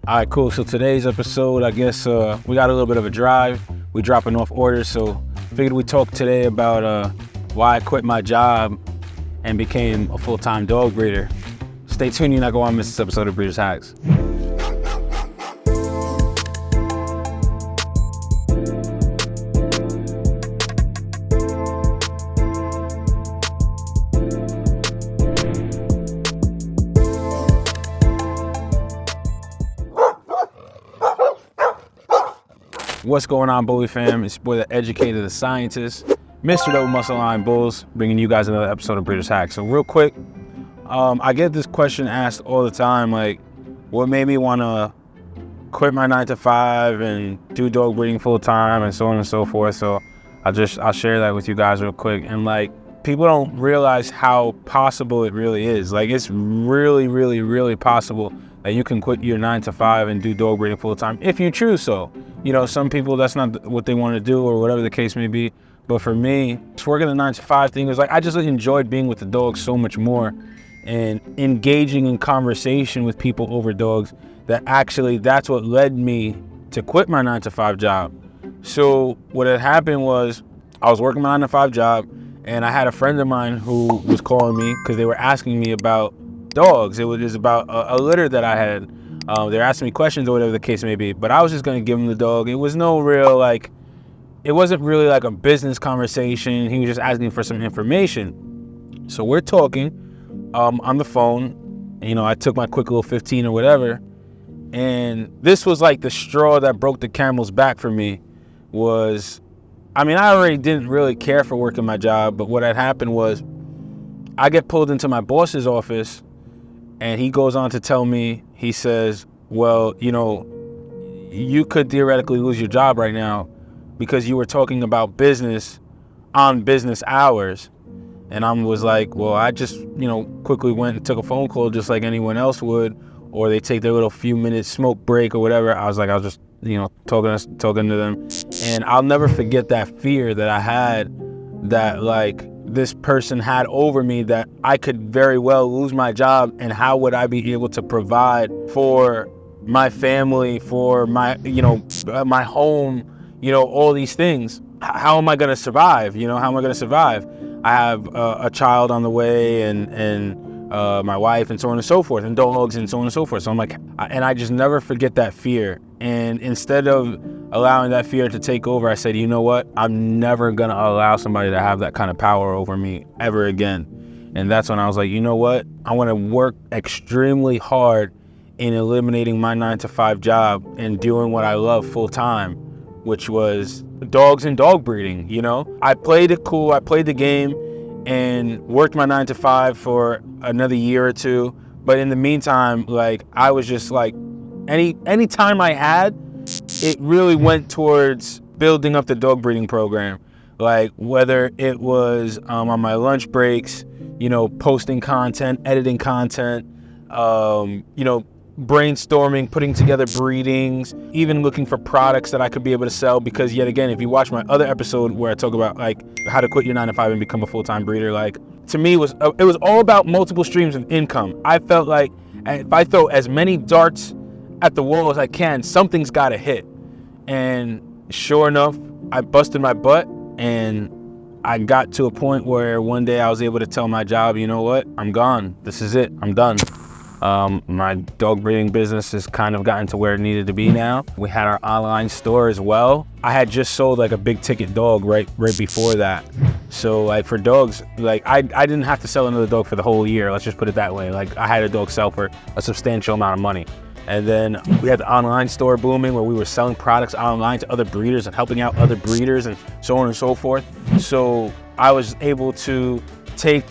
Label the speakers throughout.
Speaker 1: All right, cool. So today's episode, I guess we got a little bit of a drive. We dropping off orders, so figured we'd talk today about why I quit my job and became a full-time dog breeder. Stay tuned, you're not going to miss this episode of Breeders Hacks. What's going on, Bully fam? It's your boy, the educator, the scientist, Mr. Double Muscle Line Bulls, bringing you guys another episode of Breeders Hacks. So real quick, I get this question asked all the time, like, what made me want to quit my 9-to-5 and do dog breeding full time and so on and so forth. So I'll share that with you guys real quick. And like, people don't realize how possible it really is. Like, it's really, really, really possible that you can quit your 9-to-5 and do dog breeding full time if you choose so. You know, some people, that's not what they want to do or whatever the case may be. But for me, working the 9-to-5 thing was like, I just enjoyed being with the dogs so much more and engaging in conversation with people over dogs that actually that's what led me to quit my 9-to-5 job. So what had happened was I was working my 9-to-5 job and I had a friend of mine who was calling me because they were asking me about dogs. It was about a litter that I had. They're asking me questions or whatever the case may be, but I was just going to give him the dog. It was no real, like, it wasn't really like a business conversation. He was just asking for some information. So we're talking on the phone. You know, I took my quick little 15 or whatever. And this was like the straw that broke the camel's back for me was, I mean, I already didn't really care for working my job, but what had happened was I get pulled into my boss's office and he goes on to tell me, he says, well, you know, you could theoretically lose your job right now because you were talking about business on business hours. And I was like, well, I just, you know, quickly went and took a phone call just like anyone else would, or they take their little few minute smoke break or whatever. I was just, you know, talking to them. And I'll never forget that fear that I had that like this person had over me, that I could very well lose my job, and how would I be able to provide for my family, for my, you know, my home, you know, all these things. How am I going to survive? You know, how am I going to survive? I have a child on the way and my wife and so on and so forth, and dogs and so on and so forth. So I'm like, and I just never forget that fear. And instead of allowing that fear to take over, I said, you know what? I'm never going to allow somebody to have that kind of power over me ever again. And that's when I was like, you know what? I want to work extremely hard in eliminating my 9-to-5 job and doing what I love full time, which was dogs and dog breeding. You know, I played it cool. I played the game and worked my 9-to-5 for another year or two. But in the meantime, like, I was just like, any time I had, it really went towards building up the dog breeding program. Like, whether it was on my lunch breaks, you know, posting content, editing content, you know, brainstorming, putting together breedings, even looking for products that I could be able to sell. Because yet again, if you watch my other episode where I talk about like how to quit your 9-to-5 and become a full-time breeder, like, to me it was all about multiple streams of income. I felt like if I throw as many darts at the wall as I can, something's got to hit. And sure enough, I busted my butt and I got to a point where one day I was able to tell my job, you know what, I'm gone. This is it. I'm done. My dog breeding business has kind of gotten to where it needed to be now. We had our online store as well. I had just sold like a big ticket dog right before that. So like for dogs, like I didn't have to sell another dog for the whole year. Let's just put it that way. Like, I had a dog sell for a substantial amount of money. And then we had the online store booming where we were selling products online to other breeders and helping out other breeders and so on and so forth. So I was able to take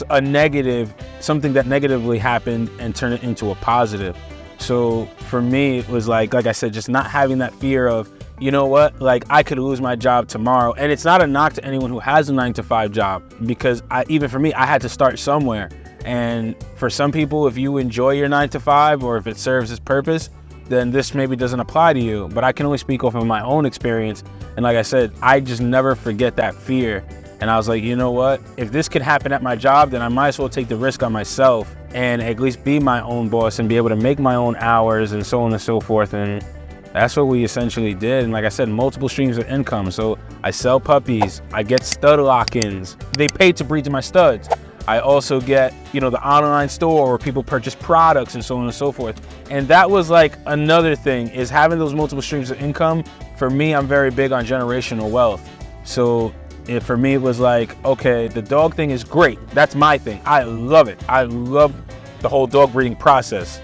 Speaker 1: a negative, something that negatively happened, and turn it into a positive. So for me, it was like I said, just not having that fear of, you know what, like, I could lose my job tomorrow. And it's not a knock to anyone who has a 9-to-5 job, because even for me, I had to start somewhere. And for some people, if you enjoy your 9-to-5 or if it serves its purpose, then this maybe doesn't apply to you. But I can only speak off of my own experience. And like I said, I just never forget that fear. And I was like, you know what? If this could happen at my job, then I might as well take the risk on myself and at least be my own boss and be able to make my own hours and so on and so forth. And that's what we essentially did. And like I said, multiple streams of income. So I sell puppies, I get stud lock-ins. They pay to breed to my studs. I also get, you know, the online store where people purchase products and so on and so forth. And that was like another thing, is having those multiple streams of income. For me, I'm very big on generational wealth. So for me, it was like, okay, the dog thing is great. That's my thing. I love it. I love the whole dog breeding process.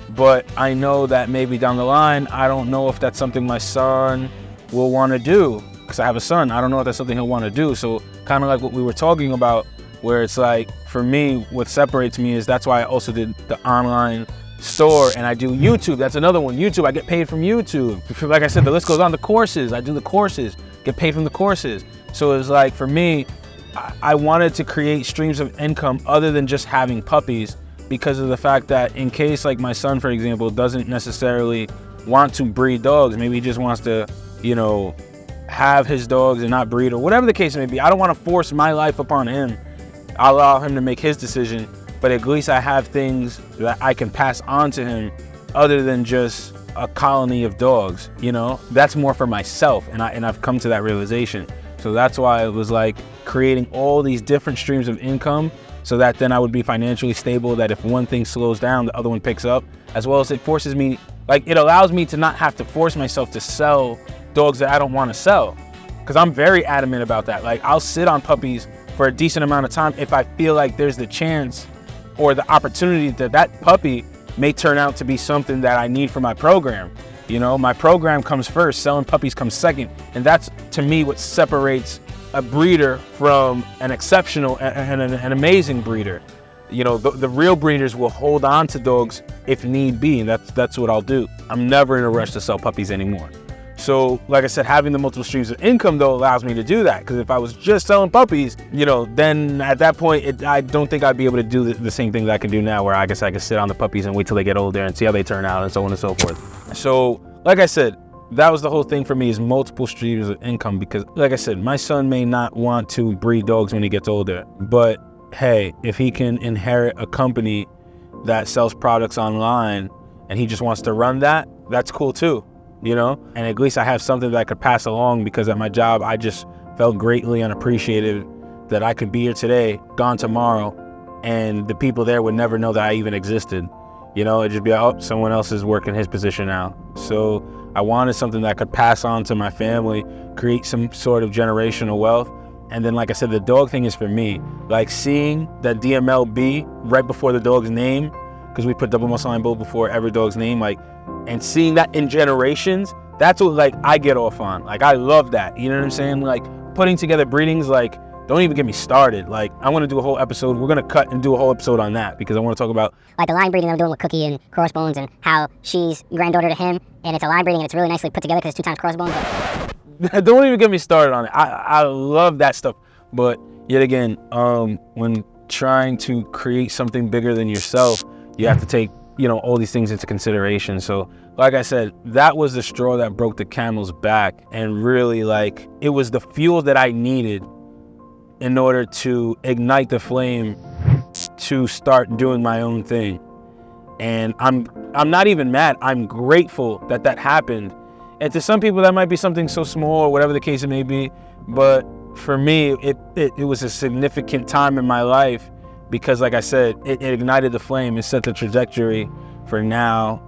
Speaker 1: But I know that maybe down the line, I don't know if that's something my son will want to do, because I have a son. I don't know if that's something he'll want to do. So kind of like what we were talking about, where it's like, for me, what separates me is that's why I also did the online store, and I do YouTube. That's another one. YouTube, I get paid from YouTube. Like I said, the list goes on. The courses, I do the courses, get paid from the courses. So it's like, for me, I wanted to create streams of income other than just having puppies, because of the fact that in case like my son, for example, doesn't necessarily want to breed dogs, maybe he just wants to, you know, have his dogs and not breed, or whatever the case may be. I don't want to force my life upon him. I'll allow him to make his decision, but at least I have things that I can pass on to him other than just a colony of dogs, you know? That's more for myself, and I've come to that realization. So that's why it was like creating all these different streams of income, so that then I would be financially stable, that if one thing slows down, the other one picks up, as well as it forces me, like it allows me to not have to force myself to sell dogs that I don't want to sell. Because I'm very adamant about that. Like, I'll sit on puppies for a decent amount of time if I feel like there's the chance or the opportunity that that puppy may turn out to be something that I need for my program. You know, my program comes first, selling puppies comes second. And that's, to me, what separates a breeder from an exceptional and an amazing breeder. You know, the real breeders will hold on to dogs if need be, and that's what I'll do. I'm never in a rush to sell puppies anymore. So, like I said, having the multiple streams of income, though, allows me to do that. Because if I was just selling puppies, you know, then at that point, I don't think I'd be able to do the same thing that I can do now, where I guess I can sit on the puppies and wait till they get older and see how they turn out and so on and so forth. So, like I said, that was the whole thing for me, is multiple streams of income. Because, like I said, my son may not want to breed dogs when he gets older. But, hey, if he can inherit a company that sells products online and he just wants to run that, that's cool too. You know, and at least I have something that I could pass along, because at my job, I just felt greatly unappreciated that I could be here today, gone tomorrow, and the people there would never know that I even existed. You know, it'd just be like, oh, someone else is working his position now. So I wanted something that I could pass on to my family, create some sort of generational wealth. And then, like I said, the dog thing is for me. Like, seeing that DMLB right before the dog's name, because we put double muscle line bull before every dog's name, like, and seeing that in generations, that's what, like, I get off on. Like, I love that. You know what I'm saying? Like, putting together breedings, like, don't even get me started. Like, I want to do a whole episode. We're going to cut and do a whole episode on that, because I want to talk about,
Speaker 2: like, the line breeding I'm doing with Cookie and Crossbones, and how she's granddaughter to him, and it's a line breeding, and it's really nicely put together because it's 2 times Crossbones.
Speaker 1: Don't even get me started on it. I love that stuff. But yet again, when trying to create something bigger than yourself, you have to take, you know, all these things into consideration. So, like I said, that was the straw that broke the camel's back, and really, like, it was the fuel that I needed in order to ignite the flame to start doing my own thing. And I'm not even mad. I'm grateful that that happened. And to some people, that might be something so small, or whatever the case it may be. But for me, it was a significant time in my life, because, like I said, it ignited the flame and set the trajectory for now.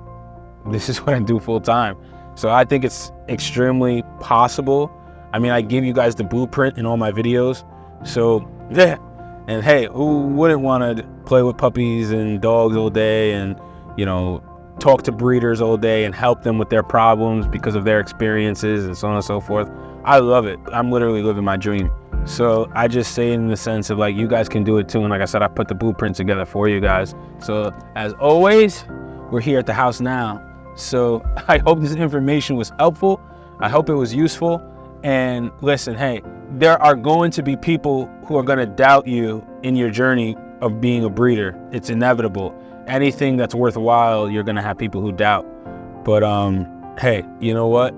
Speaker 1: This is what I do full time. So I think it's extremely possible. I mean, I give you guys the blueprint in all my videos. So, yeah. And hey, who wouldn't want to play with puppies and dogs all day, and, you know, talk to breeders all day and help them with their problems because of their experiences and so on and so forth. I love it. I'm literally living my dream. So I just say it in the sense of, like, you guys can do it too. And like I said, I put the blueprint together for you guys. So as always, we're here at the house now. So I hope this information was helpful. I hope it was useful. And listen, hey, there are going to be people who are going to doubt you in your journey of being a breeder. It's inevitable. Anything that's worthwhile, you're going to have people who doubt. But hey, you know what?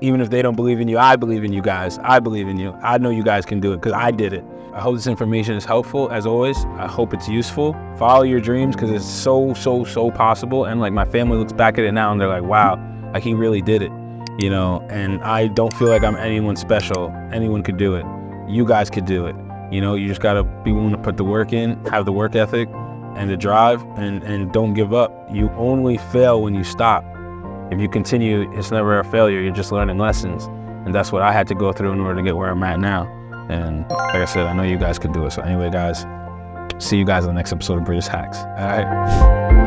Speaker 1: Even if they don't believe in you, I believe in you guys. I believe in you. I know you guys can do it because I did it. I hope this information is helpful, as always. I hope it's useful. Follow your dreams because it's so possible. And like my family looks back at it now and they're like, wow, like he really did it, you know? And I don't feel like I'm anyone special. Anyone could do it. You guys could do it. You know, you just gotta be willing to put the work in, have the work ethic and the drive, and don't give up. You only fail when you stop. If you continue, it's never a failure. You're just learning lessons. And that's what I had to go through in order to get where I'm at now. And like I said, I know you guys could do it. So anyway, guys, see you guys in the next episode of British Hacks. All right.